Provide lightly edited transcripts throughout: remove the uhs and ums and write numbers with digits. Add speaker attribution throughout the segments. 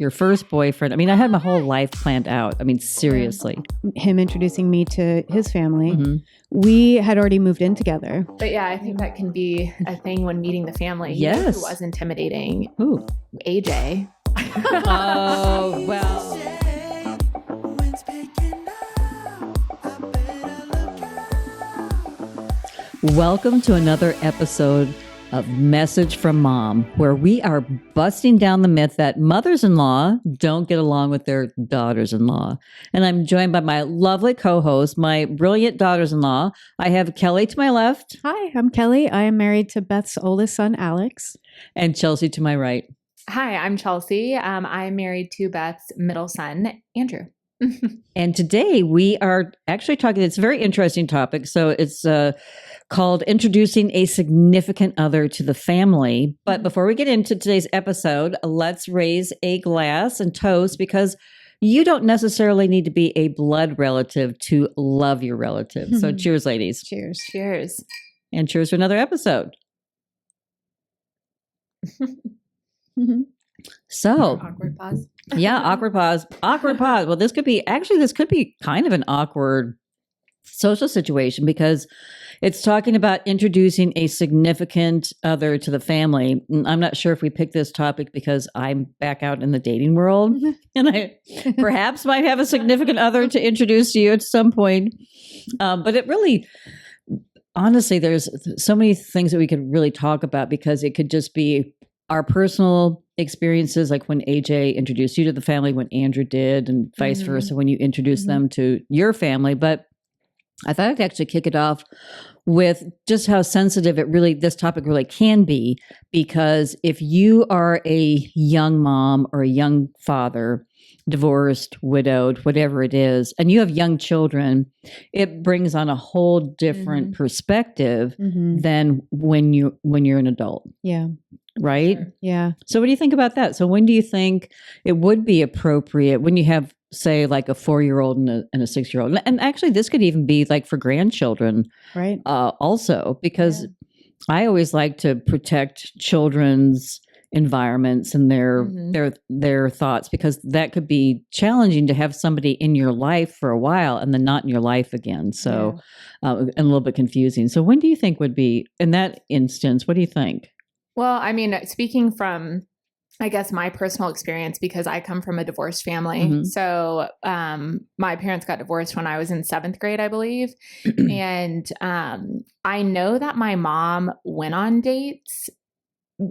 Speaker 1: your first boyfriend. I mean, I had my whole life planned out. I mean, seriously.
Speaker 2: Him introducing me to his family. Mm-hmm. We had already moved in together.
Speaker 3: But yeah, I think that can be a thing when meeting the family.
Speaker 1: Yes.
Speaker 3: You know who was intimidating?
Speaker 1: Who?
Speaker 3: AJ.
Speaker 1: Oh, well. Welcome to another episode of Message from Mom, where we are busting down the myth that mothers-in-law don't get along with their daughters-in-law. And I'm joined by my lovely co-host, my brilliant daughters-in-law. I have Kelly to my left.
Speaker 2: Hi, I'm Kelly. I am married to Beth's oldest son, Alex.
Speaker 1: And Chelsea to my right.
Speaker 3: Hi, I'm Chelsea. I'm married to Beth's middle son, Andrew.
Speaker 1: And today we are actually talking, it's a very interesting topic. So it's called Introducing a Significant Other to the Family. But before we get into today's episode, let's raise a glass and toast, because you don't necessarily need to be a blood relative to love your relative. So cheers, ladies.
Speaker 2: Cheers.
Speaker 3: Cheers.
Speaker 1: And cheers for another episode. So
Speaker 3: awkward pause.
Speaker 1: Yeah, awkward pause. Awkward pause. Well, this could be kind of an awkward social situation, because it's talking about introducing a significant other to the family. I'm not sure if we picked this topic because I'm back out in the dating world and I perhaps might have a significant other to introduce to you at some point. But it really, honestly, there's so many things that we could really talk about, because it could just be our personal experiences, like when AJ introduced you to the family, when Andrew did, and vice versa when you introduced them to your family. But I thought I'd actually kick it off with just how sensitive this topic really can be, because if you are a young mom or a young father, divorced, widowed, whatever it is, and you have young children, it brings on a whole different perspective than when you're an adult.
Speaker 2: Yeah.
Speaker 1: Right?
Speaker 2: Sure. Yeah.
Speaker 1: So what do you think about that? So when do you think it would be appropriate when you have, say, like a 4-year-old and a 6-year-old? And actually, this could even be like for grandchildren,
Speaker 2: right?
Speaker 1: Also, because I always like to protect children's environments and their thoughts, because that could be challenging to have somebody in your life for a while and then not in your life again. So, and a little bit confusing. So when do you think would be, in that instance, what do you think?
Speaker 3: Well, I mean, speaking from, I guess, my personal experience, because I come from a divorced family. So my parents got divorced when I was in 7th grade, I believe. And I know that my mom went on dates.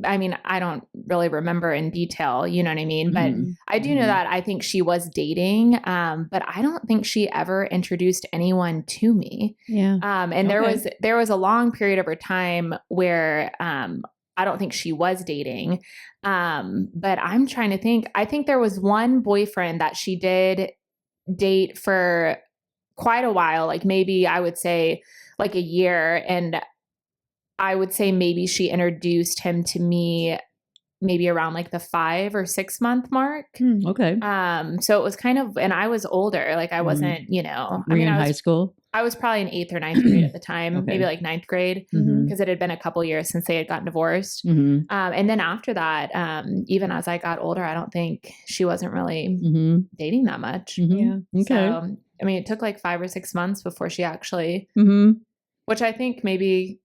Speaker 3: I mean, I don't really remember in detail, you know what I mean? But I do know that I think she was dating, but I don't think she ever introduced anyone to me.
Speaker 2: Yeah.
Speaker 3: And there was a long period of her time where I don't think she was dating. But I'm trying to think. I think there was one boyfriend that she did date for quite a while, like maybe I would say like a year. And I would say maybe she introduced him to me maybe around like the 5 or 6 month mark.
Speaker 1: Okay.
Speaker 3: So it was kind of, and I was older. Like I wasn't,
Speaker 1: Were you in high school?
Speaker 3: I was probably in 8th or 9th grade at the time, maybe like 9th grade, because it had been a couple years since they had gotten divorced. And then after that, even as I got older, I don't think she wasn't really dating that much.
Speaker 2: Yeah.
Speaker 1: Okay.
Speaker 3: So, I mean, it took like 5 or 6 months before she actually, which I think maybe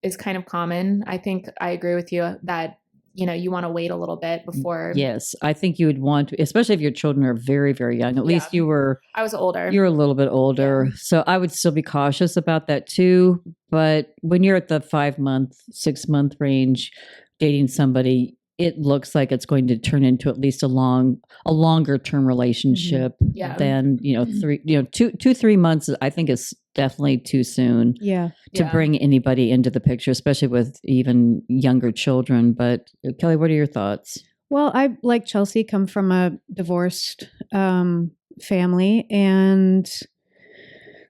Speaker 3: is kind of common. I think I agree with you that, you want to wait a little bit before.
Speaker 1: Yes. I think you would want to, especially if your children are very, very young. At least I
Speaker 3: was older.
Speaker 1: You were a little bit older. Yeah. So I would still be cautious about that too. But when you're at the 5-month, 6-month range dating somebody, it looks like it's going to turn into at least a longer term relationship than, 2-3 months, I think is definitely too soon to bring anybody into the picture, especially with even younger children. But Kelly, what are your thoughts?
Speaker 2: Well, I, like Chelsea, come from a divorced family, and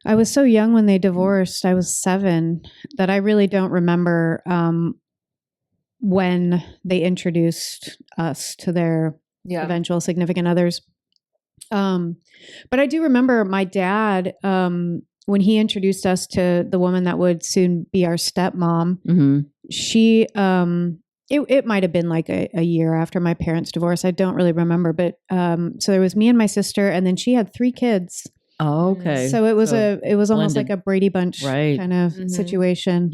Speaker 2: I was so young when they divorced. I was 7, that I really don't remember when they introduced us to their eventual significant others. But I do remember my dad, when he introduced us to the woman that would soon be our stepmom, she It might have been like a year after my parents' divorce. I don't really remember, but so there was me and my sister, and then she had 3 kids.
Speaker 1: Oh, okay.
Speaker 2: So it was almost
Speaker 1: blended.
Speaker 2: like a Brady Bunch kind of situation.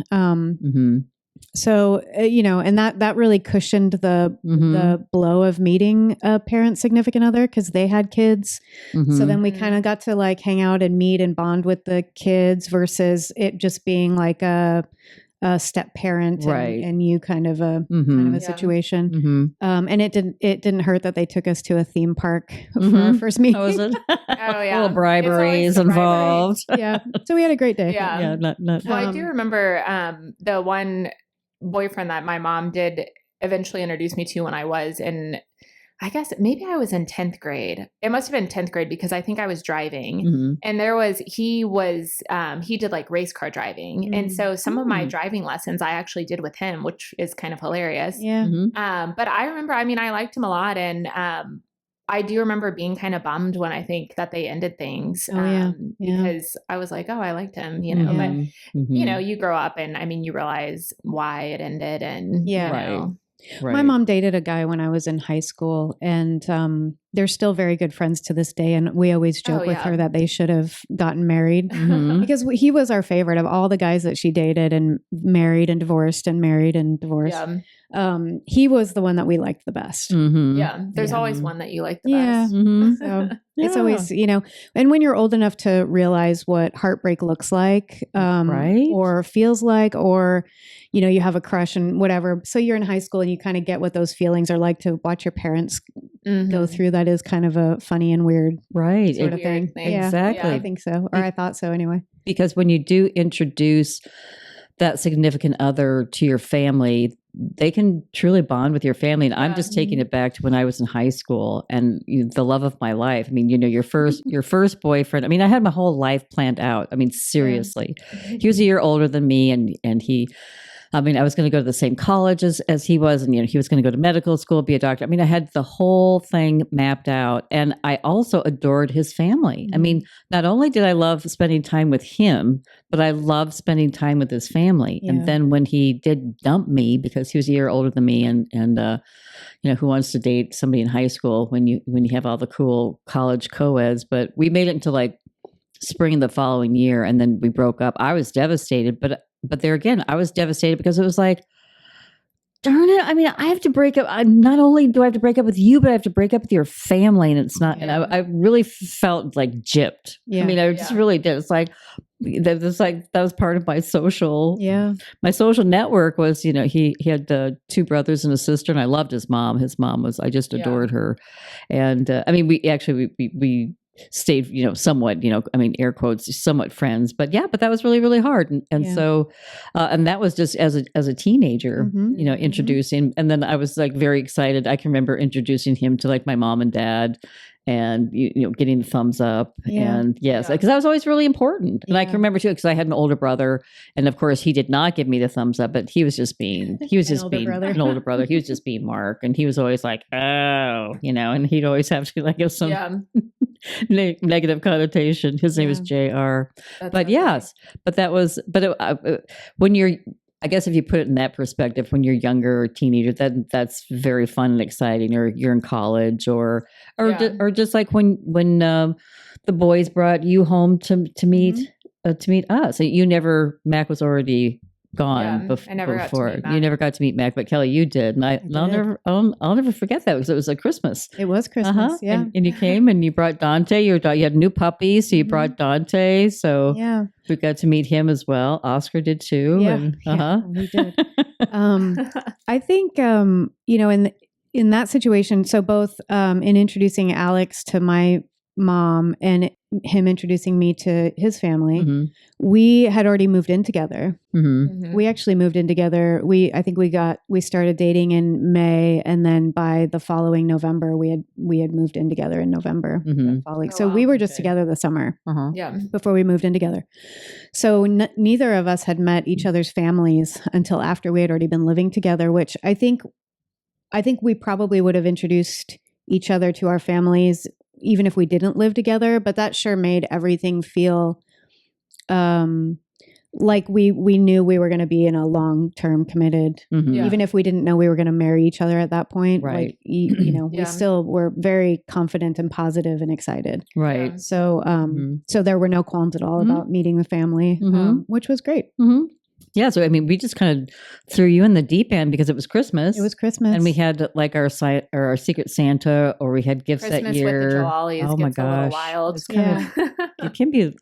Speaker 2: So and that really cushioned the blow of meeting a parent significant other because they had kids. So then we kind of got to like hang out and meet and bond with the kids versus it just being like a step parent and you kind of a situation. And it didn't hurt that they took us to a theme park for our first meeting.
Speaker 1: Oh, was it?
Speaker 3: Oh yeah,
Speaker 1: Little briberies involved.
Speaker 2: Yeah, so we had a great day.
Speaker 3: Yeah,
Speaker 1: not.
Speaker 3: Well, I do remember the one boyfriend that my mom did eventually introduce me to when I was in, I guess maybe I was in 10th grade. It must have been 10th grade because I think I was driving and he did like race car driving. And so some of my driving lessons I actually did with him, which is kind of hilarious.
Speaker 2: Yeah.
Speaker 3: But I remember, I mean, I liked him a lot. And I do remember being kind of bummed when I think that they ended things because I was like, oh, I liked him, but you grow up and I mean, you realize why it ended and
Speaker 1: Right.
Speaker 2: My mom dated a guy when I was in high school, and they're still very good friends to this day. And we always joke with her that they should have gotten married because he was our favorite of all the guys that she dated and married and divorced and married and divorced. He was the one that we liked the best.
Speaker 3: Yeah. There's always one that you like the best.
Speaker 2: So it's always, and when you're old enough to realize what heartbreak looks like, or feels like, or, you have a crush and whatever. So you're in high school and you kind of get what those feelings are like to watch your parents go through. That is kind of a funny and weird sort of thing. Yeah,
Speaker 1: exactly.
Speaker 2: I think so. Or I thought so anyway.
Speaker 1: Because when you do introduce that significant other to your family, they can truly bond with your family. And I'm just taking it back to when I was in high school and the love of my life. I mean, your first boyfriend. I mean, I had my whole life planned out. I mean, seriously, he was a year older than me, and he. I mean, I was going to go to the same college as he was, and he was going to go to medical school, be a doctor. I mean, I had the whole thing mapped out, and I also adored his family. I mean, not only did I love spending time with him, but I loved spending time with his family. Yeah. And then when he did dump me because he was a year older than me, and who wants to date somebody in high school when you have all the cool college co-eds? But we made it into like spring the following year, and then we broke up. I was devastated, but there again, I was devastated because it was like, darn it. I mean, I have to break up. Not only do I have to break up with you, but I have to break up with your family. And it's not, and I really felt like gypped. Yeah. I mean, I just really did. It's like, that was part of my social, my social network was, he had 2 brothers and a sister, and I loved his mom. His mom was, I just adored her. And I mean, we stayed, somewhat, I mean, air quotes, somewhat friends, but that was really, really hard. And so, and that was just as a teenager, introducing, and then I was like very excited. I can remember introducing him to like my mom and dad and, getting the thumbs up and because I was always really important. And I can remember too, because I had an older brother, and of course he did not give me the thumbs up, but he was just being an older brother. He was just being Mark. And he was always like, oh, and he'd always have to like give some negative connotation. His name was JR. But when you're, I guess if you put it in that perspective, when you're younger or teenager, that's very fun and exciting, or you're in college, or just like when the boys brought you home to meet us. Mac was already gone before. You never got to meet Mac, but Kelly, you did, and I'll never forget that because it was a Christmas.
Speaker 2: It was Christmas,
Speaker 1: and you came and you brought Dante. You had a new puppy, so you brought Dante. So we got to meet him as well. Oscar did too.
Speaker 2: We did. I think in that situation, so both in introducing Alex to my mom and him introducing me to his family, we had already moved in together. We actually moved in together. I think we started dating in May, and then by the following November, we had moved in together in November. So we were just together the summer before we moved in together. So neither of us had met each other's families until after we had already been living together, which I think we probably would have introduced each other to our families even if we didn't live together, but that sure made everything feel like we knew we were going to be in a long-term committed,
Speaker 3: Yeah.
Speaker 2: even if we didn't know we were going to marry each other at that point.
Speaker 1: Right.
Speaker 2: Like, you know,
Speaker 3: Yeah.
Speaker 2: we still were very confident and positive and excited.
Speaker 1: Right.
Speaker 3: Yeah.
Speaker 2: So, so there were no qualms at all about meeting the family, which was great.
Speaker 1: Yeah. So, I mean, we just kind of threw you in the deep end because it was Christmas.
Speaker 2: It was Christmas.
Speaker 1: And we had like our Secret Santa, or we had gifts
Speaker 3: Christmas
Speaker 1: that year.
Speaker 3: with the Jollies
Speaker 1: Oh my
Speaker 3: gets a little
Speaker 1: gosh.
Speaker 3: wild.
Speaker 1: It's kind of, it can be a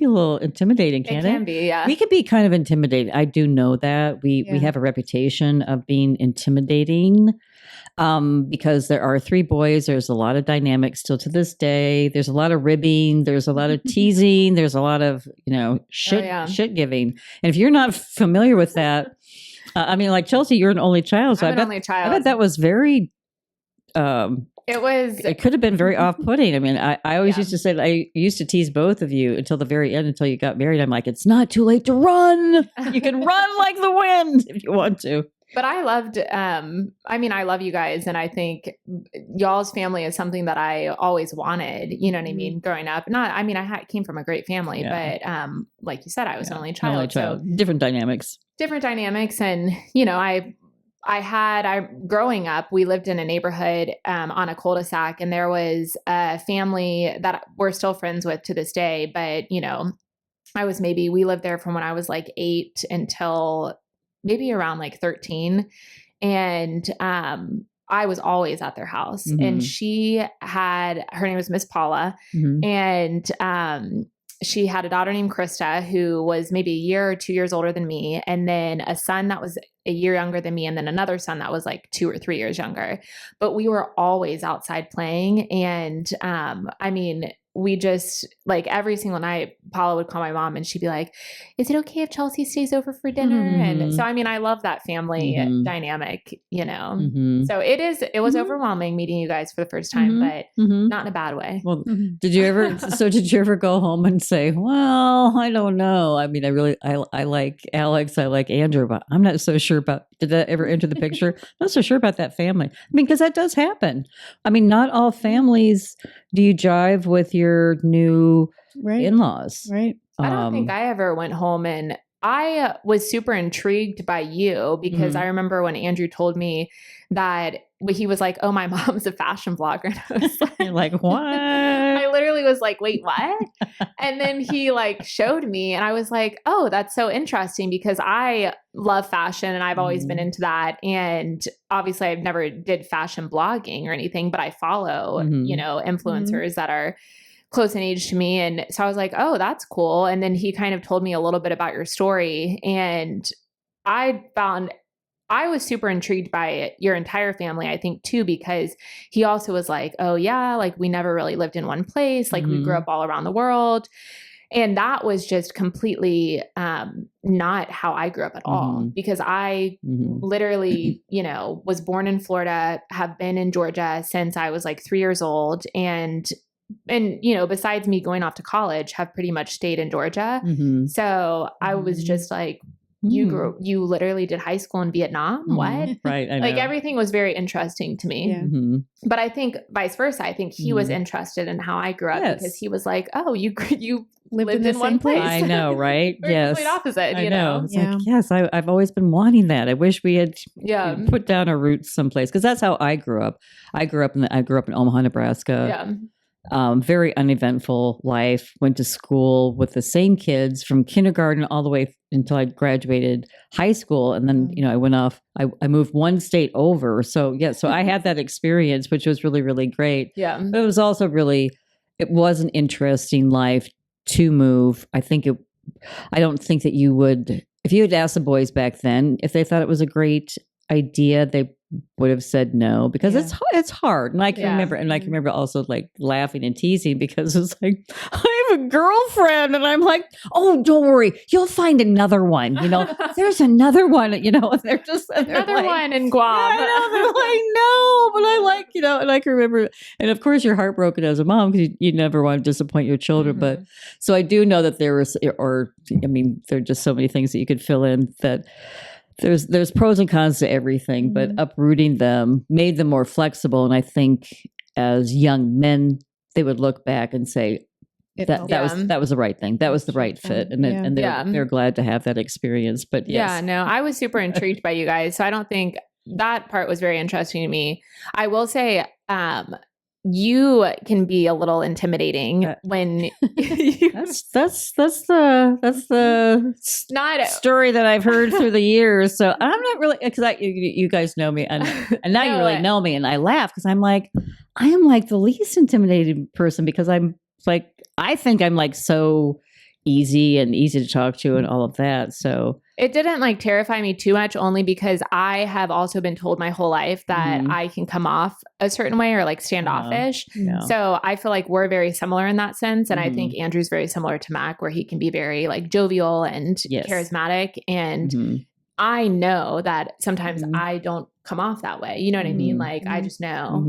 Speaker 1: little intimidating,
Speaker 3: It
Speaker 1: can't
Speaker 3: can be, yeah.
Speaker 1: We could be kind of intimidating. I do know that we have a reputation of being intimidating, because there are 3 boys. There's a lot of dynamics still to this day. There's a lot of ribbing. There's a lot of teasing. There's a lot of, shit giving. And if you're not familiar with that, I mean, like Chelsea, you're an only child. So
Speaker 3: I'm
Speaker 1: I
Speaker 3: an
Speaker 1: bet,
Speaker 3: only child.
Speaker 1: I bet that was very,
Speaker 3: it
Speaker 1: could have been very off-putting. I mean, I always used to say, I used to tease both of you until the very end, until you got married. I'm like, it's not too late to run. You can run like the wind if you want to.
Speaker 3: But I loved, I love you guys. And I think y'all's family is something that I always wanted, you know what I mean? Growing up, I came from a great family, but like you said, I was an only child. So
Speaker 1: different dynamics. And,
Speaker 3: growing up, we lived in a neighborhood on a cul-de-sac, and there was a family that we're still friends with to this day. But, we lived there from when I was like 8 until maybe around like 13. And I was always at their house. And her name was Miss Paula. And she had a daughter named Krista, who was maybe a year or 2 years older than me. And then a son that was a year younger than me. And then another son that was like 2 or 3 years younger. But we were always outside playing. And we just, like, every single night, Paula would call my mom and she'd be like, is it okay if Chelsea stays over for dinner? And so, I love that family dynamic, So it was overwhelming meeting you guys for the first time, but not in a bad way.
Speaker 1: Well, did you ever go home and say, well, I don't know. I mean, I like Alex, I like Andrew, but I'm not so sure about, did that ever enter the picture? I'm not so sure about that family. I mean, because that does happen. I mean, not all families do you jive with your new in-laws.
Speaker 2: Right.
Speaker 3: I don't think I ever went home, and I was super intrigued by you because I remember when Andrew told me that he was like, oh, my mom's a fashion blogger. And I was like,
Speaker 1: you're like, what?
Speaker 3: I literally was like, wait, what? And then he like showed me, and I was like, oh, that's so interesting because I love fashion and I've always been into that. And obviously I've never did fashion blogging or anything, but I follow, influencers that are close in age to me. And so I was like, oh, that's cool. And then he kind of told me a little bit about your story. And I was super intrigued by your entire family, I think, too, because he also was like, oh, yeah, like we never really lived in one place. Like we grew up all around the world. And that was just completely not how I grew up at all, because I literally, was born in Florida, have been in Georgia since I was like 3 years old. And besides me going off to college, have pretty much stayed in Georgia. So I was just like, you literally did high school in Vietnam? What?
Speaker 1: Right. I know.
Speaker 3: Like everything was very interesting to me.
Speaker 2: Yeah.
Speaker 3: But I think vice versa. I think he was interested in how I grew up because he was like, oh, you lived in one place.
Speaker 1: I know, right?
Speaker 3: Yes. Complete opposite,
Speaker 1: I know. It's like,
Speaker 2: Yeah.
Speaker 1: yes, I've always been wanting that. I wish we had put down our roots someplace, because that's how I grew up. I grew up in Omaha, Nebraska.
Speaker 3: Yeah.
Speaker 1: Very uneventful life. Went to school with the same kids from kindergarten all the way until I graduated high school. And then, I went off, I moved one state over. So I had that experience, which was really, really great.
Speaker 3: Yeah.
Speaker 1: But it was also it was an interesting life to move. I don't think that you would, if you had asked the boys back then, if they thought it was a great idea, they would have said no, because it's hard. And I can remember also like laughing and teasing, because it was like, I have a girlfriend, and I'm like, oh, don't worry, you'll find another one. There's another one. And they're just
Speaker 3: another one in Guam.
Speaker 1: I know, they're like, no, but I like, and I can remember, and of course you're heartbroken as a mom because you never want to disappoint your children. But so I do know that there are just so many things that you could fill in that. There's pros and cons to everything, but uprooting them made them more flexible. And I think as young men, they would look back and say, that was the right thing. That was the right fit, and they're glad to have that experience. But yes.
Speaker 3: Yeah, no, I was super intrigued by you guys, so I don't think that part was very interesting to me. I will say, you can be a little intimidating when
Speaker 1: that's the story that I've heard through the years. So I'm not really, because you guys know me, and now you really know me, and I laugh because I'm like, I am like the least intimidating person because I'm like, I think I'm like so easy to talk to and all of that. So
Speaker 3: it didn't like terrify me too much, only because I have also been told my whole life that I can come off a certain way or like standoffish. So I feel like we're very similar in that sense. And I think Andrew's very similar to Mac, where he can be very like jovial and charismatic. And I know that sometimes I don't come off that way. You know what I mean? Like I just know.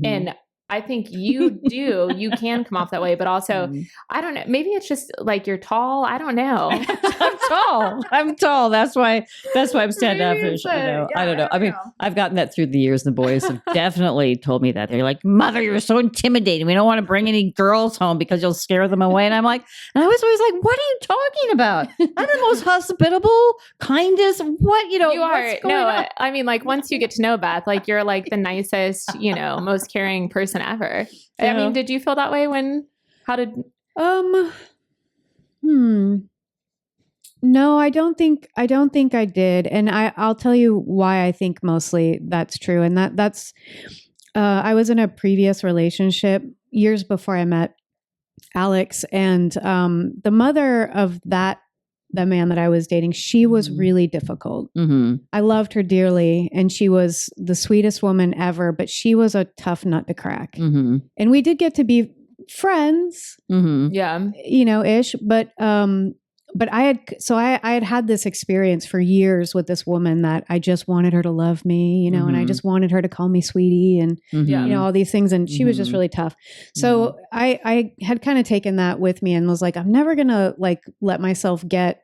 Speaker 3: And I think you can come off that way, but also, I don't know, maybe it's just like you're tall. I don't know.
Speaker 1: I'm tall. That's why I'm standoffish. I don't know. I mean, I've gotten that through the years. The boys have definitely told me that. They're like, Mother, you're so intimidating. We don't want to bring any girls home because you'll scare them away. And I'm like, and I was always like, what are you talking about? I'm the most hospitable, kindest, you
Speaker 3: are. No, I mean, like once you get to know Beth, like you're like the nicest, most caring person ever. I mean, did you feel that way
Speaker 2: No, I don't think I did. And I'll tell you why I think mostly that's true. And that's I was in a previous relationship years before I met Alex, and the mother of the man that I was dating, she was really difficult. I loved her dearly, and she was the sweetest woman ever, but she was a tough nut to crack. And we did get to be friends, ish, but I had this experience for years with this woman that I just wanted her to love me, and I just wanted her to call me sweetie and, all these things. And she was just really tough. So I had kind of taken that with me and was like, I'm never going to like let myself get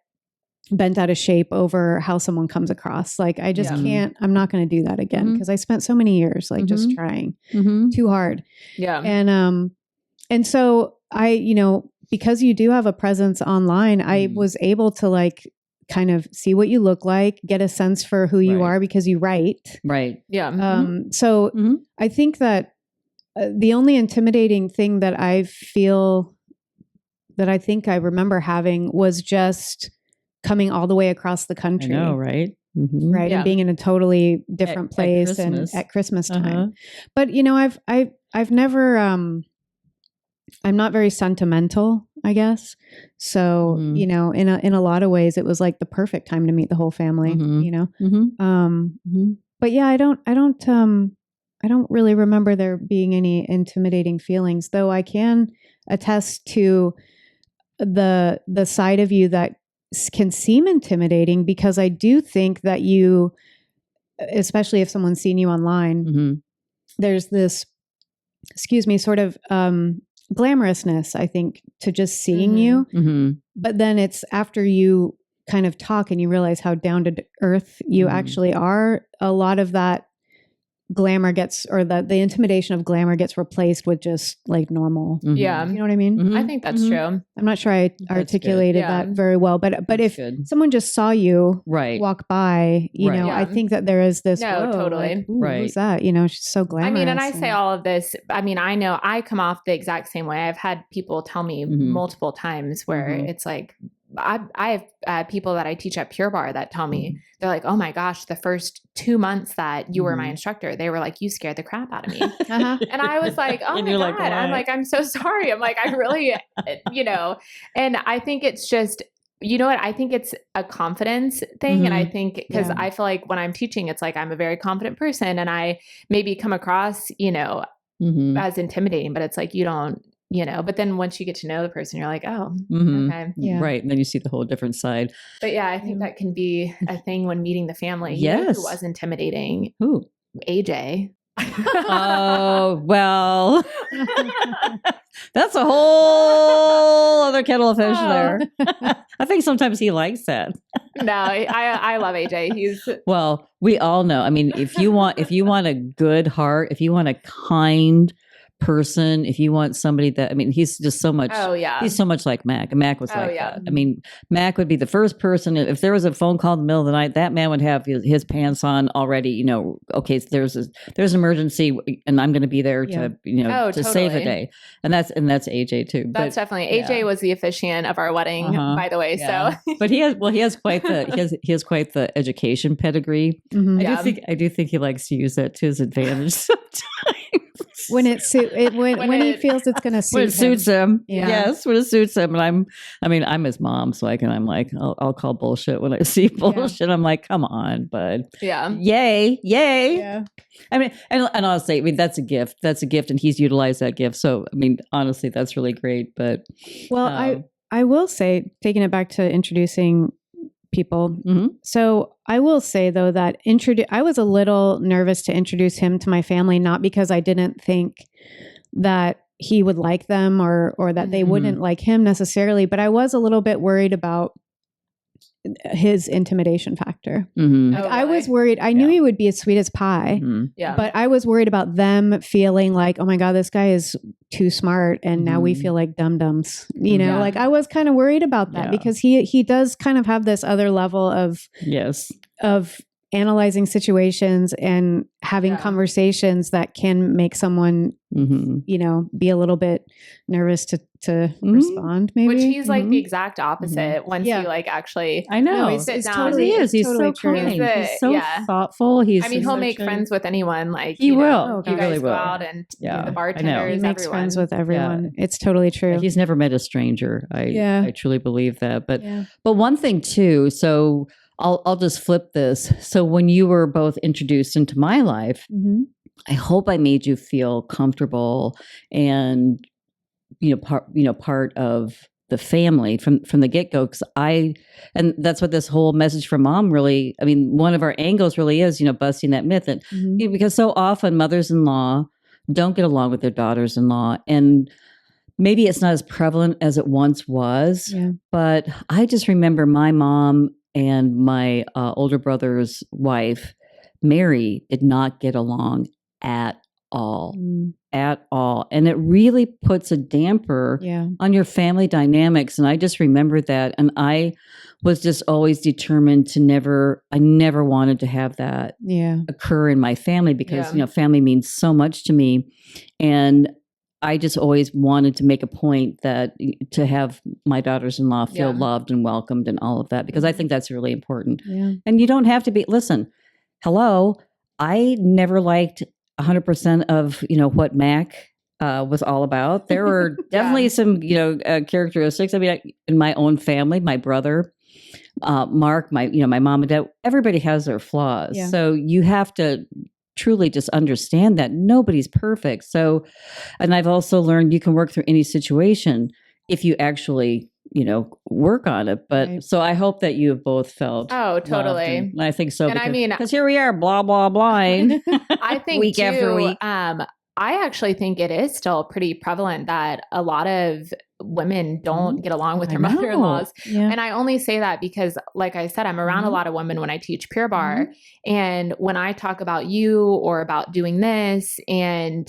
Speaker 2: bent out of shape over how someone comes across. Like, I just can't, I'm not going to do that again. Cause I spent so many years like just trying too hard.
Speaker 3: Yeah.
Speaker 2: And so because you do have a presence online, I was able to like kind of see what you look like, get a sense for who you are because you write.
Speaker 1: Right.
Speaker 3: Yeah.
Speaker 2: So I think that the only intimidating thing that I think I remember having was just coming all the way across the country.
Speaker 1: I know, right?
Speaker 2: Right. And being in a totally different place and at Christmas time. But I've never, I'm not very sentimental, I guess. So, in a lot of ways, it was like the perfect time to meet the whole family, But yeah, I don't really remember there being any intimidating feelings, though I can attest to the side of you that can seem intimidating, because I do think that you, especially if someone's seen you online, there's this, sort of glamorousness, I think, to just seeing you. But then it's after you kind of talk and you realize how down to earth you actually are, a lot of that glamour gets, or the intimidation of glamour gets replaced with just like normal.
Speaker 3: Yeah.
Speaker 2: You know what I mean?
Speaker 3: I think that's true.
Speaker 2: I'm not sure I articulated that very well, but if someone just saw you walk by, I think that there is this,
Speaker 3: totally.
Speaker 2: Like, who's that? She's so glamorous.
Speaker 3: I mean, and I say all of this, I mean, I know I come off the exact same way. I've had people tell me multiple times where it's like, I have people that I teach at Pure Barre that tell me, they're like, oh my gosh, the first 2 months that you were my instructor, they were like, you scared the crap out of me. And I was like, oh my God.
Speaker 1: Like,
Speaker 3: I'm like, I'm so sorry. I'm like, I really, and I think it's just, you know what? I think it's a confidence thing. And I think, because I feel like when I'm teaching, it's like, I'm a very confident person and I maybe come across, as intimidating, but it's like, you don't, but then once you get to know the person, you're like, oh, okay.
Speaker 2: Yeah.
Speaker 1: Right. And then you see the whole different side.
Speaker 3: But yeah, I think that can be a thing when meeting the family.
Speaker 1: Yes.
Speaker 3: Who was intimidating?
Speaker 1: Who?
Speaker 3: AJ.
Speaker 1: Oh, well, that's a whole other kettle of fish there. I think sometimes he likes that.
Speaker 3: No, I love AJ.
Speaker 1: Well, we all know. I mean, if you want a good heart, if you want a kind person, if you want somebody that, I mean, he's just so much,
Speaker 3: Oh yeah.
Speaker 1: he's so much like Mac. And Mac was like
Speaker 3: yeah.
Speaker 1: that. I mean, Mac would be the first person, if there was a phone call in the middle of the night, that man would have his pants on already, you know, okay, so there's an emergency and I'm going to be there to, you know, to save the
Speaker 3: totally.
Speaker 1: day. And that's AJ too.
Speaker 3: That's definitely AJ was the officiant of our wedding, by the way.
Speaker 1: Yeah.
Speaker 3: So,
Speaker 1: but he has quite the education pedigree.
Speaker 2: Mhm.
Speaker 1: I do think he likes to use that to his advantage sometimes.
Speaker 2: When he feels it's going to suit
Speaker 1: When it suits him.
Speaker 2: Yeah.
Speaker 1: Yes, when it suits him. And I'm his mom, so I'm like, I'll call bullshit when I see bullshit. I'm like, come on, bud.
Speaker 3: yeah.
Speaker 1: Yay.
Speaker 2: Yeah.
Speaker 1: I mean, and honestly, I mean, that's a gift. That's a gift. And he's utilized that gift. So, I mean, honestly, that's really great. But,
Speaker 2: Well, I will say, taking it back to introducing people.
Speaker 1: Mhm.
Speaker 2: So I will say though that I was a little nervous to introduce him to my family, not because I didn't think that he would like them or that they wouldn't like him necessarily, but I was a little bit worried about his intimidation factor.
Speaker 1: Mhm.
Speaker 2: Like, I was worried. I knew he would be as sweet as pie,
Speaker 1: Mhm.
Speaker 3: Yeah.
Speaker 2: but I was worried about them feeling like, oh my God, this guy is too smart. And now we feel like dum-dums, you know,
Speaker 3: Yeah.
Speaker 2: like I was kind of worried about that because he does kind of have this other level of analyzing situations and having conversations that can make someone, you know, be a little bit nervous to respond, maybe.
Speaker 3: Which he's like the exact opposite once you like actually
Speaker 1: I know.
Speaker 3: you sit down.
Speaker 1: Totally is. He's
Speaker 2: totally
Speaker 1: so
Speaker 2: true.
Speaker 1: kind. He's so
Speaker 3: Yeah.
Speaker 1: thoughtful.
Speaker 3: I mean, he'll make friends with anyone. Like
Speaker 1: He
Speaker 3: you
Speaker 1: will.
Speaker 3: know,
Speaker 1: He
Speaker 3: you guys
Speaker 1: really
Speaker 3: go
Speaker 1: will.
Speaker 3: out and
Speaker 1: Yeah,
Speaker 3: the
Speaker 1: I
Speaker 3: bartenders,
Speaker 1: know.
Speaker 2: He makes
Speaker 3: everyone.
Speaker 2: friends with everyone. It's totally true.
Speaker 1: He's never met a stranger. I truly believe that. But one thing too, so I'll just flip this. So when you were both introduced into my life, I hope I made you feel comfortable and part of the family from the get-go, and that's what this whole message from mom really, I mean, one of our angles really is, busting that myth. And because so often mothers-in-law don't get along with their daughters-in-law, and maybe it's not as prevalent as it once was, but I just remember my mom and my older brother's wife, Mary, did not get along at all. At all. And it really puts a damper on your family dynamics. And I just remembered that. And I was just always determined I never wanted to have that occur in my family because, family means so much to me. And I just always wanted to make a point to have my daughters-in-law feel loved and welcomed and all of that, because I think that's really important. And you don't have to be, hello, I never liked 100% of, what Mac was all about. There were definitely some, characteristics. I mean, in my own family, my brother, Mark, my mom and dad, everybody has their flaws. So you have to truly just understand that nobody's perfect. So, and I've also learned you can work through any situation if you actually, work on it. But so I hope that you have both felt.
Speaker 3: Oh, totally.
Speaker 1: And I think so.
Speaker 3: And
Speaker 1: because here we are, blah, blah, blind.
Speaker 3: I think
Speaker 1: week after week.
Speaker 3: I actually think it is still pretty prevalent that a lot of women don't get along with their mother-in-laws. And I only say that because, like I said, I'm around a lot of women when I teach Pure Barre. And when I talk about you or about doing this, and,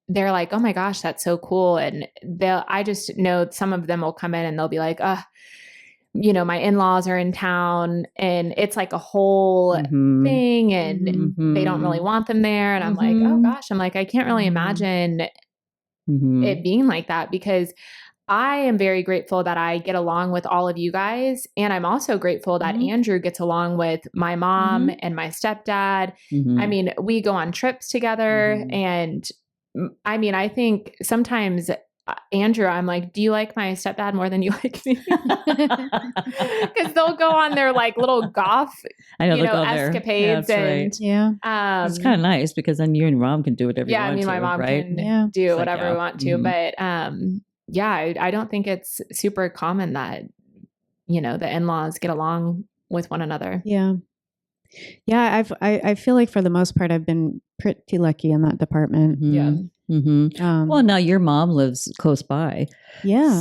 Speaker 3: they're like, oh my gosh, that's so cool. And I just know some of them will come in and they'll be like, my in-laws are in town and it's like a whole thing and they don't really want them there. And I'm like, oh gosh, I can't really imagine it being like that, because I am very grateful that I get along with all of you guys. And I'm also grateful that Andrew gets along with my mom and my stepdad. I mean, we go on trips together. And I think sometimes Andrew, I'm like, do you like my stepdad more than you like me? Because they'll go on their like little golf, escapades, it's
Speaker 1: kind of nice because then you and Rom can do whatever you want to.
Speaker 3: My mom can do whatever we want to, but I don't think it's super common that the in-laws get along with one another.
Speaker 2: I feel like for the most part I've been pretty lucky in that department.
Speaker 1: Well, now your mom lives close by.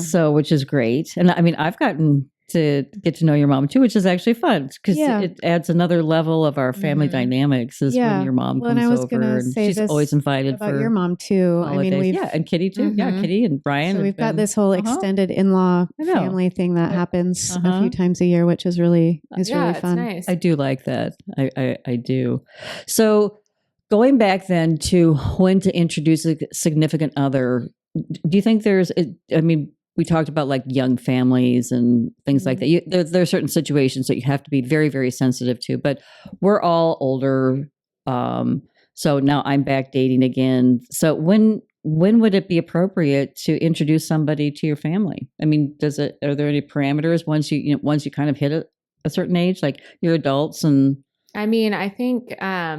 Speaker 1: So, which is great. And I mean, I've gotten to get to know your mom too, which is actually fun because
Speaker 2: Yeah.
Speaker 1: it adds another level of our family dynamics. Is when your mom
Speaker 2: Well, and
Speaker 1: comes
Speaker 2: I was
Speaker 1: over
Speaker 2: gonna
Speaker 1: and
Speaker 2: say
Speaker 1: she's
Speaker 2: this
Speaker 1: always invited
Speaker 2: about
Speaker 1: for
Speaker 2: your mom too. I mean,
Speaker 1: holidays. And Kitty too. Yeah, Kitty and Brian.
Speaker 2: So
Speaker 1: have
Speaker 2: we've got
Speaker 1: been-
Speaker 2: this whole extended in-law
Speaker 1: I know.
Speaker 2: family thing that happens a
Speaker 1: Uh-huh.
Speaker 2: few times a year, which is really really
Speaker 3: it's
Speaker 2: fun.
Speaker 3: nice.
Speaker 1: I do like that. I do. So going back then to when to introduce a significant other, do you think there's, I mean, we talked about like young families and things like that. There are certain situations that you have to be very, very sensitive to, but we're all older. So now I'm back dating again. So when would it be appropriate to introduce somebody to your family? I mean, are there any parameters once you kind of hit a certain age, like you're adults and
Speaker 3: I mean, I think, are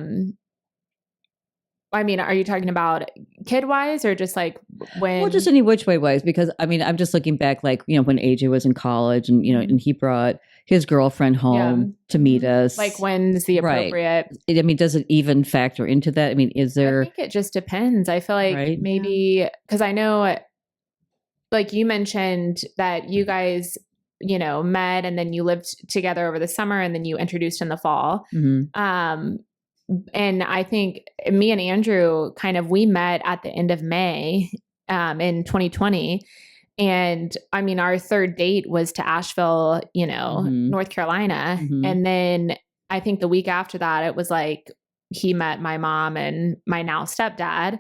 Speaker 3: you talking about kid wise or just like when?
Speaker 1: well, just any which way wise, because I mean, I'm just looking back, like, when AJ was in college and, and he brought his girlfriend home to meet us.
Speaker 3: Like when's the appropriate?
Speaker 1: I mean, does it even factor into that? I mean, is there?
Speaker 3: I think it just depends. I feel like maybe, because I know, like you mentioned that you guys, met and then you lived together over the summer and then you introduced in the fall. And I think me and Andrew we met at the end of May in 2020. And I mean, our third date was to Asheville, North Carolina. And then I think the week after that, it was like he met my mom and my now stepdad,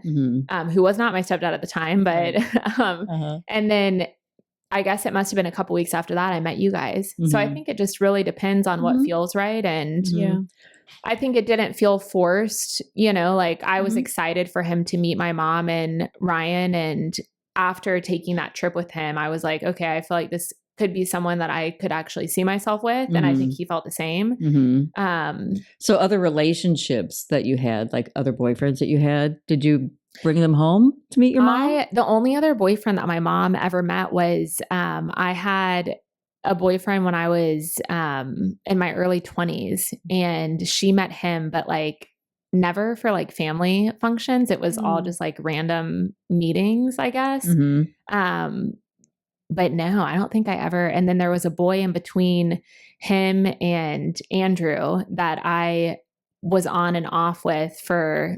Speaker 3: who was not my stepdad at the time. But and then I guess it must have been a couple weeks after that I met you guys. So I think it just really depends on what feels right. And I think it didn't feel forced, like I was excited for him to meet my mom and Ryan. And after taking that trip with him, I was like, okay, I feel like this could be someone that I could actually see myself with. And I think he felt the same.
Speaker 1: So other relationships that you had, like other boyfriends that you had, did you bring them home to meet your mom?
Speaker 3: The only other boyfriend that my mom ever met was, I had a boyfriend when I was in my early 20s, and she met him, but like never for like family functions. It was all just like random meetings, I guess. But no, I don't think I ever. And then there was a boy in between him and Andrew that I was on and off with for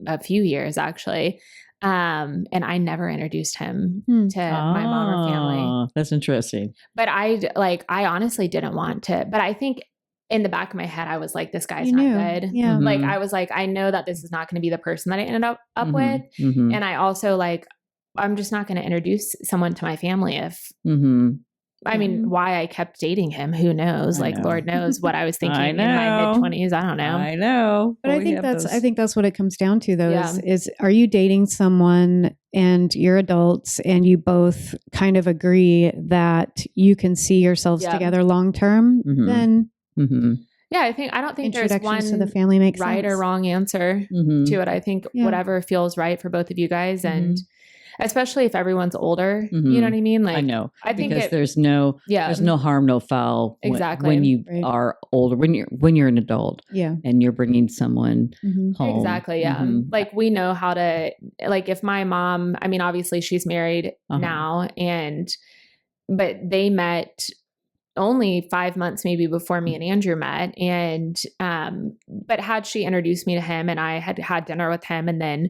Speaker 3: a few years, actually. And I never introduced him to my mom or family.
Speaker 1: That's interesting.
Speaker 3: But I honestly didn't want to. But I think in the back of my head, I was like, this guy's not good.
Speaker 2: Yeah.
Speaker 3: Like, I was like, I know that this is not going to be the person that I ended up with. And I also I'm just not going to introduce someone to my family if, I mean, why I kept dating him, who knows? Like, Lord knows what I was thinking in my mid-20s. I don't know.
Speaker 1: I know.
Speaker 2: But I think that's what it comes down to, though, is are you dating someone and you're adults and you both kind of agree that you can see yourselves together long term, then
Speaker 3: yeah, I don't think there's one
Speaker 2: to the family makes
Speaker 3: right
Speaker 2: sense.
Speaker 3: or wrong answer to it. I think whatever feels right for both of you guys, and especially if everyone's older, you know what I mean? Like,
Speaker 1: I know.
Speaker 3: I think
Speaker 1: because there's no harm, no foul.
Speaker 3: Exactly.
Speaker 1: When you are older, when you're an adult, and you're bringing someone home.
Speaker 3: Exactly. Yeah. Like, we know how to, like, if my mom, I mean, obviously she's married now, but they met only 5 months maybe before me and Andrew met. And, but had she introduced me to him and I had dinner with him, and then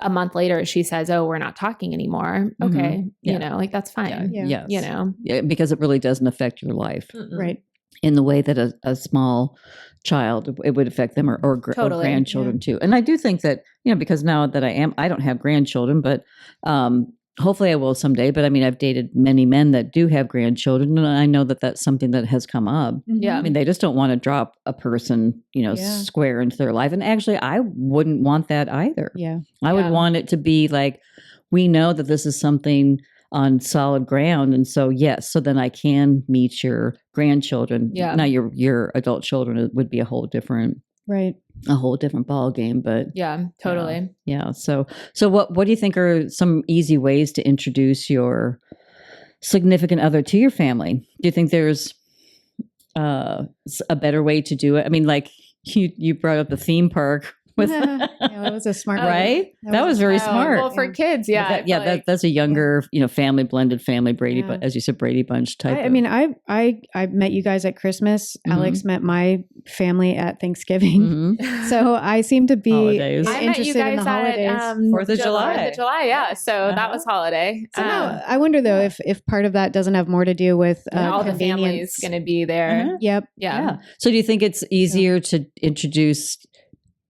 Speaker 3: a month later she says, oh, we're not talking anymore. Okay. Like, that's fine.
Speaker 1: Yeah, because it really doesn't affect your life.
Speaker 2: Right.
Speaker 1: In the way that a small child, it would affect them or grandchildren too. And I do think that, because now that I don't have grandchildren, but hopefully I will someday. But I mean, I've dated many men that do have grandchildren, and I know that that's something that has come up.
Speaker 3: Yeah.
Speaker 1: I mean, they just don't want to drop a person, square into their life. And actually, I wouldn't want that either.
Speaker 2: Yeah.
Speaker 1: I would want it to be like, we know that this is something on solid ground. And so, yes, so then I can meet your grandchildren.
Speaker 3: Yeah.
Speaker 1: Now your adult children would be a whole different ball game, but
Speaker 3: yeah, totally.
Speaker 1: Yeah. So what do you think are some easy ways to introduce your significant other to your family? Do you think there's a better way to do it? I mean, like you brought up the theme park With
Speaker 2: Yeah, that was a smart move.
Speaker 1: right? That was very smart.
Speaker 3: Well, for kids, yeah. I feel like-
Speaker 1: That's a younger, family, blended family, Brady,
Speaker 2: Yeah.
Speaker 1: but as you said, Brady Bunch type.
Speaker 2: I mean, I met you guys at Christmas.
Speaker 1: Mhm.
Speaker 2: Alex met my family at Thanksgiving.
Speaker 1: Mhm.
Speaker 2: So I seem to be
Speaker 1: Holidays.
Speaker 3: I met you
Speaker 2: interested in
Speaker 3: guys
Speaker 2: the holidays.
Speaker 3: at
Speaker 1: 4th of July.
Speaker 3: 4th of July, yeah. So that was holiday.
Speaker 2: So now, I wonder though if part of that doesn't have more to do with
Speaker 3: all the
Speaker 2: convenience.
Speaker 3: family's going to be there.
Speaker 1: Uh-huh.
Speaker 2: Yep.
Speaker 3: Yeah.
Speaker 1: So do you think it's easier to introduce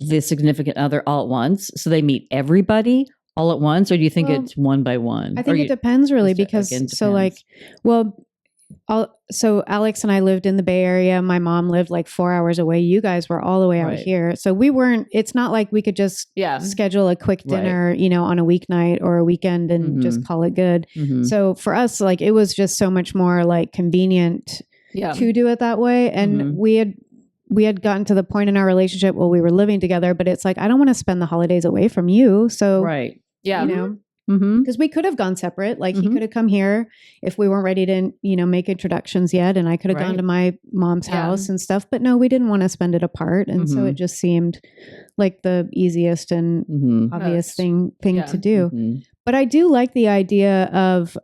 Speaker 1: the significant other all at once, so they meet everybody all at once, or do you think
Speaker 2: Well,
Speaker 1: it's one by one?
Speaker 2: I think it depends really
Speaker 1: just,
Speaker 2: because
Speaker 1: again,
Speaker 2: so like, well, so Alex and I lived in the Bay Area. My mom lived like 4 hours away. You guys were all the way out
Speaker 1: Right.
Speaker 2: here. So we weren't, it's not like we could just
Speaker 3: Yeah.
Speaker 2: schedule a quick dinner, on a weeknight or a weekend and just call it good.
Speaker 1: Mhm.
Speaker 2: So for us, like it was just so much more like convenient
Speaker 3: Yeah.
Speaker 2: to do it that way. And
Speaker 1: Mhm.
Speaker 2: we had gotten to the point in our relationship where we were living together, but it's like, I don't want to spend the holidays away from you. So,
Speaker 1: Right.
Speaker 3: Yeah.
Speaker 1: Mm-hmm.
Speaker 2: because we could have gone separate. Like he
Speaker 1: Mhm.
Speaker 2: could have come here if we weren't ready to, make introductions yet. And I could have gone
Speaker 1: Right.
Speaker 2: to my mom's
Speaker 3: Yeah.
Speaker 2: house and stuff, but no, we didn't want to spend it apart. And so
Speaker 1: Mhm.
Speaker 2: it just seemed like the easiest and
Speaker 1: Mm-hmm.
Speaker 2: obvious
Speaker 3: Most.
Speaker 2: thing
Speaker 3: Yeah.
Speaker 2: to do.
Speaker 1: Mm-hmm.
Speaker 2: But I do like the idea of,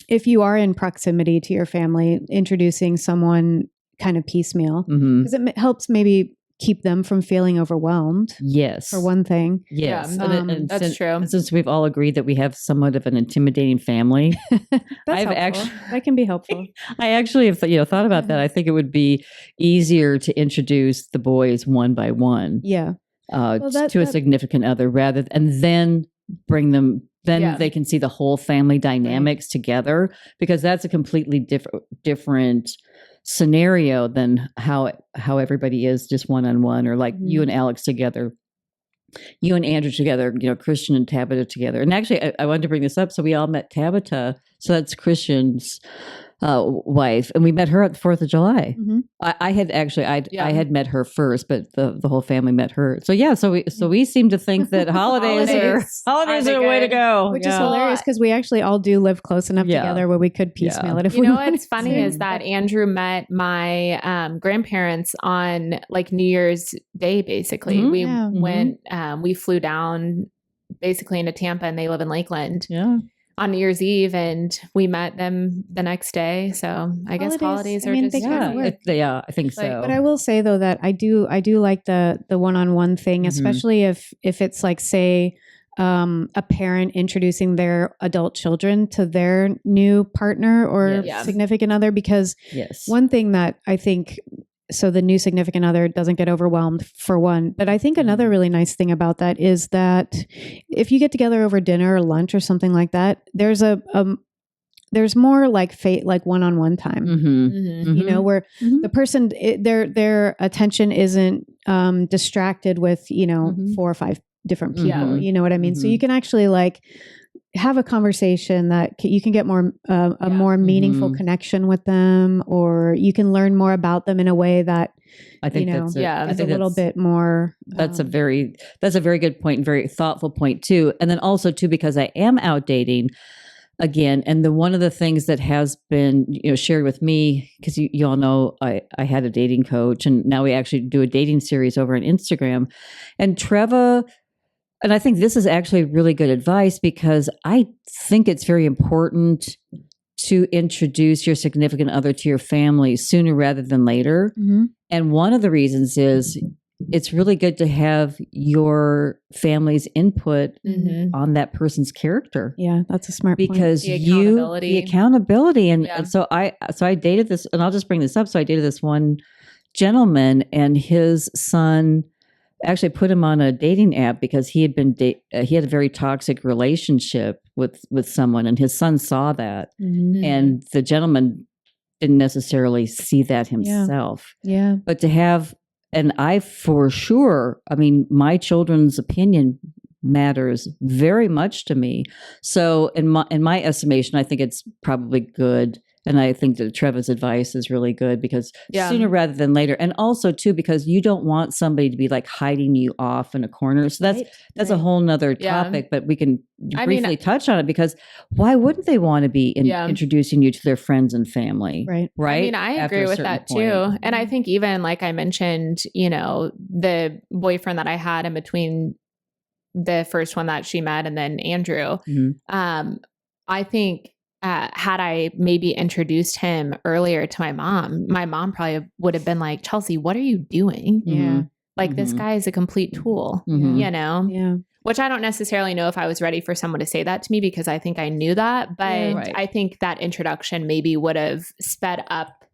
Speaker 2: if you are in proximity to your family, introducing someone kind of piecemeal,
Speaker 1: Mm-hmm.
Speaker 2: because it helps maybe keep them from feeling overwhelmed,
Speaker 1: Yes.
Speaker 2: for one thing.
Speaker 1: Yes.
Speaker 3: Yeah. That's
Speaker 1: since,
Speaker 3: true.
Speaker 1: and since we've all agreed that we have somewhat of an intimidating family,
Speaker 2: That's
Speaker 1: I've
Speaker 2: helpful.
Speaker 1: actually-
Speaker 2: That can be helpful.
Speaker 1: I actually have thought about that. I think it would be easier to introduce the boys one by one
Speaker 2: Yeah. Well, that-
Speaker 1: to a
Speaker 2: that-
Speaker 1: significant other and then bring them. Then
Speaker 3: Yeah.
Speaker 1: they can see the whole family dynamics together, because that's a completely different scenario than how everybody is just one on one, or like you and Alex together, you and Andrew together, Christian and Tabitha together. And actually, I wanted to bring this up. So we all met Tabitha. So that's Christian's wife, and we met her at the 4th of July.
Speaker 2: Mhm.
Speaker 1: I had actually, I
Speaker 3: Yeah.
Speaker 1: had met her first, but the whole family met her. So yeah, so we seem to think that holidays are
Speaker 3: Holidays
Speaker 1: a way to
Speaker 3: good.
Speaker 1: go,
Speaker 2: Which is
Speaker 1: Yeah.
Speaker 2: hilarious because we actually all do live close enough
Speaker 1: Yeah.
Speaker 2: together where we could piecemeal it if
Speaker 3: You
Speaker 2: we
Speaker 3: know
Speaker 2: wanted
Speaker 3: what's funny
Speaker 2: to.
Speaker 3: is that Andrew met my grandparents on like New Year's Day, basically.
Speaker 1: Mhm.
Speaker 3: We
Speaker 2: Yeah.
Speaker 3: went, we flew down basically into Tampa, and they live in Lakeland,
Speaker 1: Yeah.
Speaker 3: on New Year's Eve, and we met them the next day. So I guess holidays
Speaker 2: I
Speaker 3: are
Speaker 2: mean,
Speaker 3: just
Speaker 2: they kinda
Speaker 1: Yeah,
Speaker 2: work.
Speaker 1: I think so.
Speaker 3: Like,
Speaker 2: But I will say though that I do like the one-on-one thing,
Speaker 1: Mhm.
Speaker 2: especially if it's like, say, a parent introducing their adult children to their new partner or
Speaker 1: Yes.
Speaker 2: significant other, because
Speaker 1: Yes.
Speaker 2: one thing that I think, so the new significant other doesn't get overwhelmed, for one. But I think another really nice thing about that is that if you get together over dinner or lunch or something like that, there's there's more like like one-on-one time,
Speaker 1: Mm-hmm.
Speaker 3: Mhm.
Speaker 2: where
Speaker 1: Mhm.
Speaker 2: the person, their attention isn't distracted with,
Speaker 1: Mhm.
Speaker 2: 4 or 5 different people.
Speaker 3: Yeah.
Speaker 2: You know what I mean? So
Speaker 1: Mhm.
Speaker 2: you can actually like have a conversation that you can get more a more meaningful
Speaker 1: Mhm.
Speaker 2: connection with them, or you can learn more about them in a way that
Speaker 1: I think
Speaker 2: that's
Speaker 3: yeah,
Speaker 1: I
Speaker 2: is a
Speaker 1: think
Speaker 2: little
Speaker 1: that's-
Speaker 2: bit more.
Speaker 1: That's a very good point, and very thoughtful point too. And then also too, because I am out dating again, and one of the things that has been shared with me, because you all know I had a dating coach, and now we actually do a dating series over on Instagram, and Treva. And I think this is actually really good advice, because I think it's very important to introduce your significant other to your family sooner rather than later.
Speaker 2: Mhm.
Speaker 1: And one of the reasons is it's really good to have your family's input
Speaker 3: Mhm.
Speaker 1: on that person's character,
Speaker 2: Yeah, that's a smart point.
Speaker 1: because
Speaker 3: The
Speaker 1: the accountability. And,
Speaker 3: Yeah.
Speaker 1: and so I dated this, and I'll just bring this up. So I dated this one gentleman, and his son actually put him on a dating app because he had been he had a very toxic relationship with someone, and his son saw that,
Speaker 2: Mhm.
Speaker 1: and the gentleman didn't necessarily see that himself.
Speaker 2: Yeah.
Speaker 1: But to have, and I for sure, I mean, my children's opinion matters very much to me. So in my estimation, I think it's probably good And I think that Trevor's advice is really good because sooner rather than later. And also too, because you don't want somebody to be like hiding you off in a corner. So that's a whole nother topic, but we can briefly touch on it because why wouldn't they want to be introducing you to their friends and family?
Speaker 2: Right.
Speaker 1: Right.
Speaker 3: I mean, I agree with that too. And I think even like I mentioned, you know, the boyfriend that I had in between the first one that she met and then Andrew, I think had I maybe introduced him earlier to my mom probably would have been like, Chelsea, what are you doing?
Speaker 2: Yeah.
Speaker 3: Like this guy is a complete tool, you know?
Speaker 2: Yeah.
Speaker 3: Which I don't necessarily know if I was ready for someone to say that to me because I think I knew that. But I think that introduction maybe would have sped up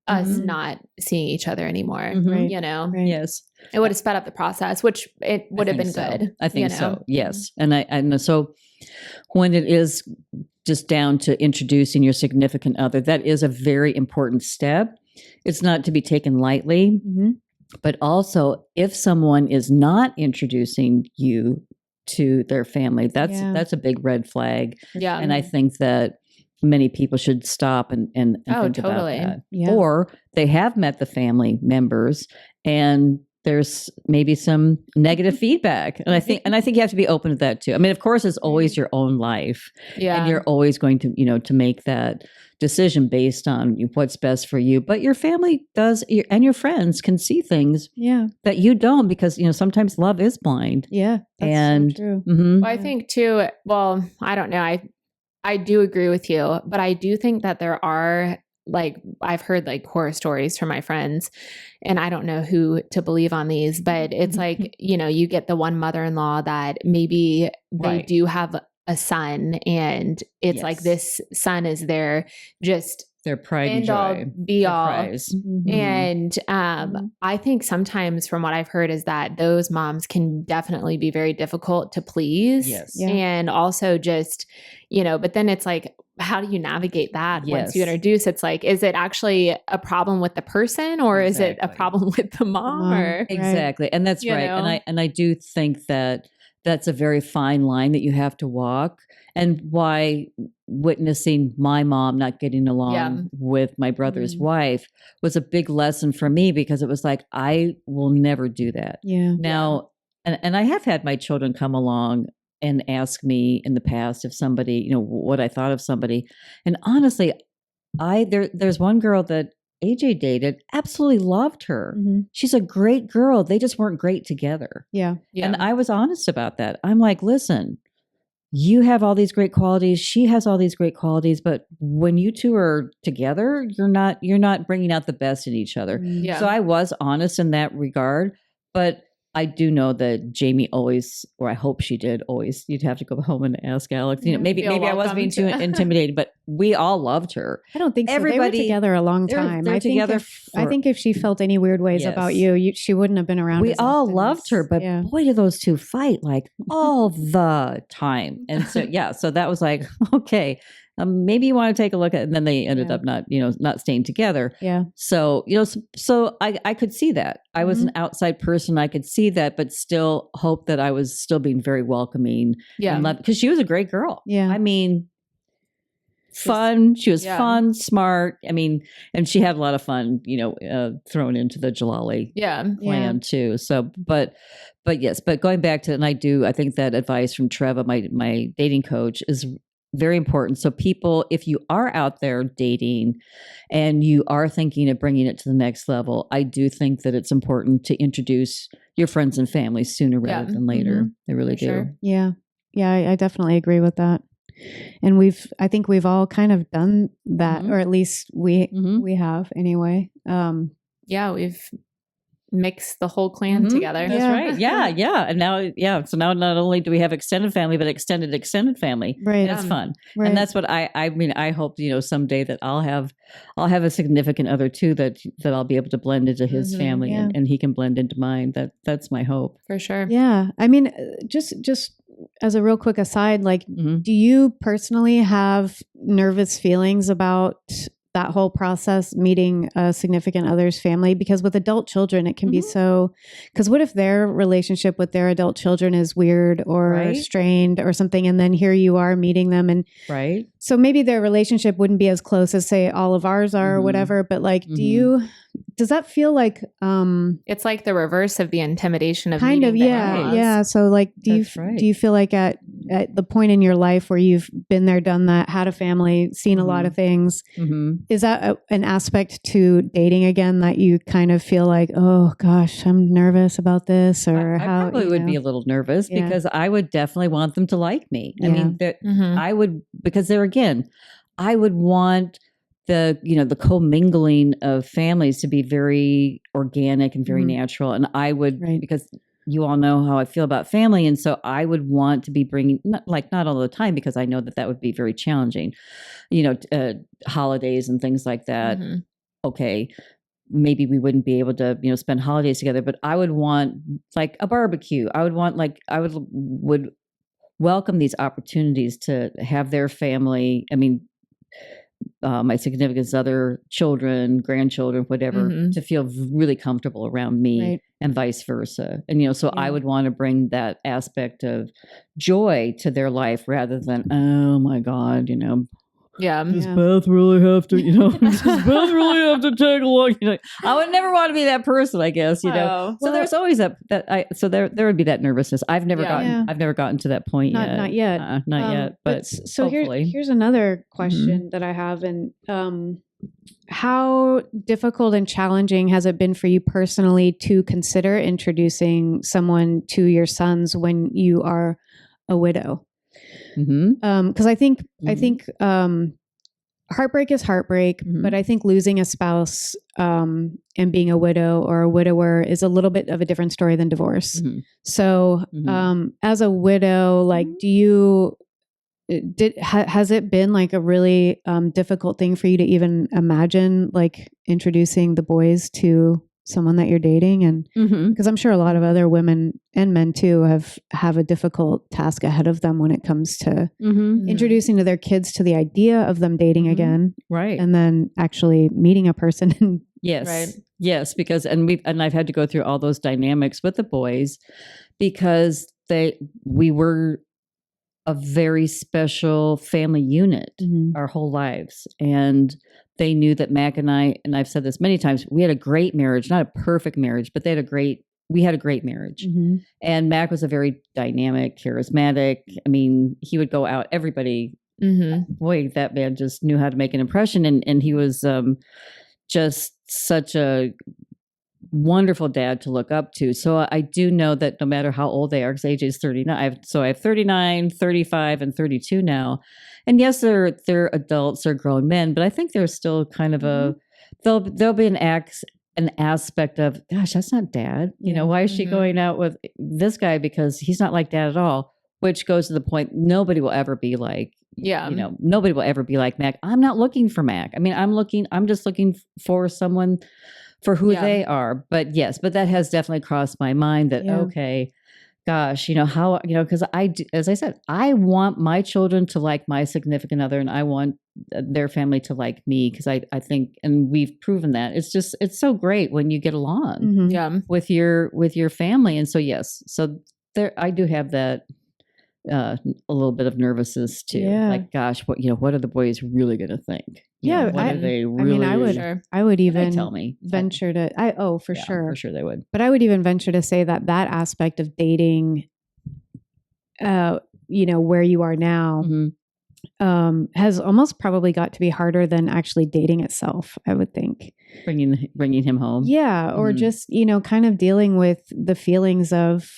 Speaker 3: us not seeing each other anymore, you know?
Speaker 2: Right.
Speaker 1: Yes.
Speaker 3: It would have sped up the process, which it would have been good.
Speaker 1: I think
Speaker 3: you know?
Speaker 1: so. Yes. And so when it is just down to introducing your significant other, that is a very important step. It's not to be taken lightly. But also, if someone is not introducing you to their family, that's a big red flag.
Speaker 3: Yeah.
Speaker 1: And I think that many people should stop and think about that.
Speaker 2: Yeah.
Speaker 1: Or they have met the family members and there's maybe some negative feedback. And I think you have to be open to that too. I mean, of course, it's always your own life.
Speaker 3: Yeah.
Speaker 1: And you're always going to, to make that decision based on what's best for you. But your family does, and your friends can see things that you don't because, sometimes love is blind.
Speaker 2: Yeah.
Speaker 1: That's
Speaker 2: so true.
Speaker 3: Well, I think too, I don't know. I do agree with you, but I do think that there are I've heard horror stories from my friends and I don't know who to believe on these, but it's you get the one mother-in-law that maybe they do have a son and it's this son is their
Speaker 1: pride and joy,
Speaker 3: be all. And I think sometimes from what I've heard is that those moms can definitely be very difficult to please.
Speaker 1: Yes.
Speaker 2: Yeah.
Speaker 3: And also just, but then it's how do you navigate that once you introduce? It's is it actually a problem with the person or is it a problem with the mom?
Speaker 1: Exactly. And that's right. And I do think that that's a very fine line that you have to walk. And why witnessing my mom not getting along with my brother's wife was a big lesson for me because it was I will never do that.
Speaker 2: Yeah.
Speaker 1: Now, and I have had my children come along and ask me in the past if somebody, what I thought of somebody. And honestly, there's one girl that AJ dated, absolutely loved her. She's a great girl. They just weren't great together.
Speaker 2: Yeah.
Speaker 1: And I was honest about that. I'm like, listen, you have all these great qualities. She has all these great qualities, but when you two are together, you're not bringing out the best in each other.
Speaker 3: Yeah.
Speaker 1: So I was honest in that regard, but I do know that Jamie always, or I hope she did always, you'd have to go home and ask Alex, maybe I was being too intimidated, but we all loved her.
Speaker 2: I don't think so. They were together a long time. I think if she felt any weird ways about you, she wouldn't have been around.
Speaker 1: We all loved her, but boy, do those two fight all the time. And so, so that was okay. Maybe you want to take a look at it. And then they ended up not staying together.
Speaker 2: Yeah.
Speaker 1: So, so I could see that. I was an outside person. I could see that, but still hope that I was still being very welcoming. Yeah. Because she was a great girl.
Speaker 2: Yeah.
Speaker 1: I mean, fun. She was fun, smart. I mean, and she had a lot of fun, thrown into the Jalali plan too. So, but yes, but going back to, and I think that advice from Treva, my dating coach, is very important. So people, if you are out there dating and you are thinking of bringing it to the next level, I do think that it's important to introduce your friends and family sooner rather than later. They really do. Sure.
Speaker 2: Yeah. Yeah, I definitely agree with that. And I think we've all kind of done that, or at least we have anyway.
Speaker 3: We've mix the whole clan together.
Speaker 1: That's right. Yeah. And now, so now not only do we have extended family, but extended family.
Speaker 2: Right.
Speaker 1: It's fun. Right. And that's what I mean, I hope, someday that I'll have a significant other too, that I'll be able to blend into his family and he can blend into mine. That's my hope.
Speaker 3: For sure.
Speaker 2: Yeah. I mean, just as a real quick aside, do you personally have nervous feelings about that whole process, meeting a significant other's family? Because with adult children, it can be so, because what if their relationship with their adult children is weird or strained or something, and then here you are meeting them, and so maybe their relationship wouldn't be as close as, say, all of ours are or whatever, but like, does that feel like
Speaker 3: it's like the reverse of the intimidation of
Speaker 2: kind of so like do you feel like at the point in your life where you've been there, done that, had a family, seen a lot of things, is that an aspect to dating again that you kind of feel like, oh gosh, I'm nervous about this? Or
Speaker 1: I
Speaker 2: how
Speaker 1: probably would be a little nervous because I would definitely want them to like me. I mean, I would, because there again, I would want the commingling of families to be very organic and very natural. And I would, because you all know how I feel about family. And so I would want to be bringing, not all the time, because I know that would be very challenging, holidays and things like that. Okay. Maybe we wouldn't be able to, spend holidays together, but I would want like a barbecue. I would want would welcome these opportunities to have their family. I mean, my significant other, children, grandchildren, whatever, to feel really comfortable around me and vice versa. And, so I would want to bring that aspect of joy to their life rather than, oh my God, does Beth really have to, does Beth really have to take a look? I would never want to be that person, I guess, So there's always so there would be that nervousness. I've never gotten to that point yet.
Speaker 2: Not yet.
Speaker 1: Not yet. But
Speaker 2: so here's another question that I have. And how difficult and challenging has it been for you personally to consider introducing someone to your sons when you are a widow? Because I think heartbreak is heartbreak, but I think losing a spouse and being a widow or a widower is a little bit of a different story than divorce. So as a widow, like, has it been like a really difficult thing for you to even imagine like introducing the boys to someone that you're dating? And because I'm sure a lot of other women and men too have a difficult task ahead of them when it comes to introducing to their kids to the idea of them dating again, and then actually meeting a person.
Speaker 1: Yes, because I've had to go through all those dynamics with the boys because we were a very special family unit our whole lives. And they knew that Mac and I've said this many times, we had a great marriage, not a perfect marriage, but we had a great marriage. And Mac was a very dynamic, charismatic. I mean, he would go out, everybody, boy, that man just knew how to make an impression. And he was just such a wonderful dad to look up to. So I do know that no matter how old they are, because AJ is 39, I have 39, 35, and 32 now. And yes, they're adults, they're grown men, but I think there's still kind of there'll be an aspect of, gosh, that's not dad. Why is she going out with this guy? Because he's not like dad at all, which goes to the point, nobody will ever be like, nobody will ever be like Mac. I'm not looking for Mac. I mean, I'm just looking for someone for who they are. But yes, that has definitely crossed my mind that, okay, gosh, because as I said, I want my children to like my significant other and I want their family to like me. Cause I think, and we've proven that it's so great when you get along with your family. And so, yes, so there, I do have that, a little bit of nervousness too. Like, gosh, what are the boys really going to think? What are they really? I mean,
Speaker 2: I would even
Speaker 1: tell me
Speaker 2: venture to. For sure
Speaker 1: they would.
Speaker 2: But I would even venture to say that aspect of dating, where you are now, has almost probably got to be harder than actually dating itself. I would think
Speaker 1: bringing him home.
Speaker 2: Yeah, or just kind of dealing with the feelings of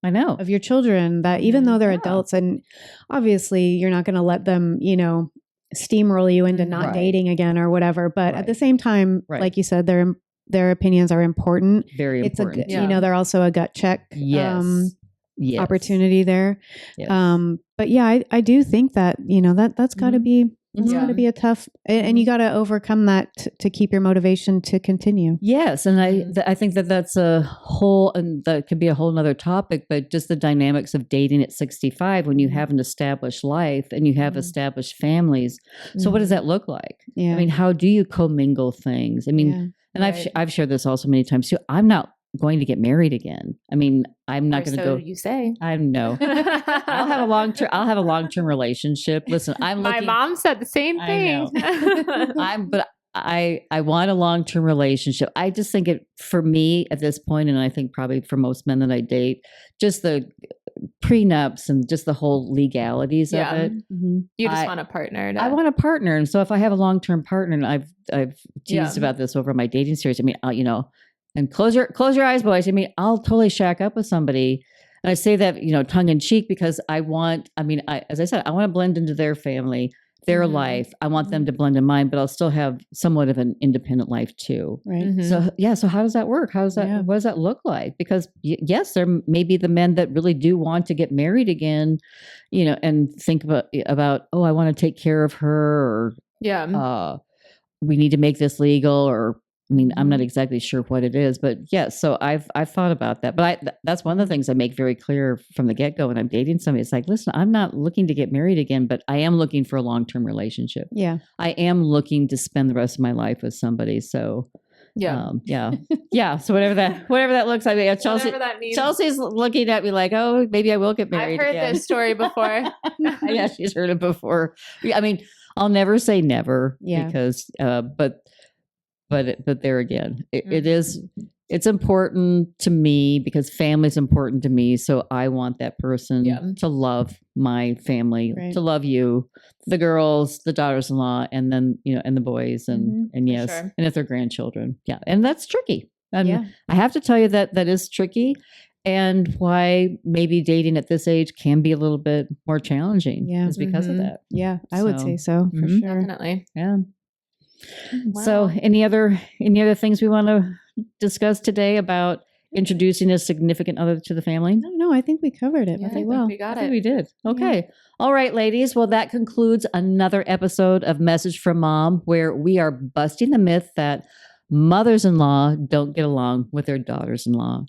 Speaker 1: I know
Speaker 2: of your children that even though they're adults, and obviously you're not going to let them steamroll you into not dating again or whatever. But at the same time, like you said, their opinions are important.
Speaker 1: Very important.
Speaker 2: It's they're also a gut check.
Speaker 1: Yes.
Speaker 2: Opportunity there.
Speaker 1: Yes.
Speaker 2: But yeah, I do think that, that's got to be It's
Speaker 3: Yeah.
Speaker 2: got to be a tough, and you got to overcome that to keep your motivation to continue.
Speaker 1: Yes, and I think that that's a whole, and that could be a whole nother topic. But just the dynamics of dating at 65 when you have an established life and you have established families. So what does that look like?
Speaker 2: Yeah.
Speaker 1: I mean, how do you commingle things? I mean,
Speaker 2: Yeah.
Speaker 1: and I've shared this also many times too. I'm not going to get married again. I mean, I'm not going to go.
Speaker 3: You say?
Speaker 1: I know. I'll have a long term relationship. Listen, I'm
Speaker 3: My
Speaker 1: looking.
Speaker 3: mom said the same
Speaker 1: I
Speaker 3: thing.
Speaker 1: But I want a long term relationship. I just think it for me at this point, and I think probably for most men that I date, just the prenups and just the whole legalities of it.
Speaker 3: You just want a partner.
Speaker 1: I want a partner, and so if I have a long term partner, and I've teased about this over my dating series. I mean, and close your eyes, boys. I mean, I'll totally shack up with somebody. And I say that, tongue in cheek because as I said, I want to blend into their family, their life. I want them to blend in mine, but I'll still have somewhat of an independent life too.
Speaker 2: Right.
Speaker 1: So how does that work? What does that look like? Because yes, there may be the men that really do want to get married again, and think about, oh, I want to take care of her, or we need to make this legal, or I mean, I'm not exactly sure what it is, but yes. So I've thought about that, but that's one of the things I make very clear from the get go when I'm dating somebody. It's like, listen, I'm not looking to get married again, but I am looking for a long-term relationship.
Speaker 2: Yeah.
Speaker 1: I am looking to spend the rest of my life with somebody. So yeah. So whatever that looks like. Chelsea,
Speaker 3: whatever that means.
Speaker 1: Chelsea's looking at me like, oh, maybe I will get married.
Speaker 3: I've heard this story before.
Speaker 1: Yeah, she's heard it before. I mean, I'll never say never because, but there again, it's important to me because family's important to me. So I want that person to love my family, to love you, the girls, the daughters-in-law, and then, and the boys and yes. Sure. And if they're grandchildren. Yeah. And that's tricky. I have to tell you that is tricky and why maybe dating at this age can be a little bit more challenging is because of that.
Speaker 2: Yeah. I would say so for sure.
Speaker 3: Definitely.
Speaker 1: Yeah.
Speaker 3: Wow.
Speaker 1: So any other things we want to discuss today about introducing a significant other to the family?
Speaker 2: No, I think we covered it pretty well.
Speaker 3: We got
Speaker 1: I think we did. Okay. Yeah. All right, ladies. Well, that concludes another episode of Message from Mom, where we are busting the myth that mothers-in-law don't get along with their daughters-in-law.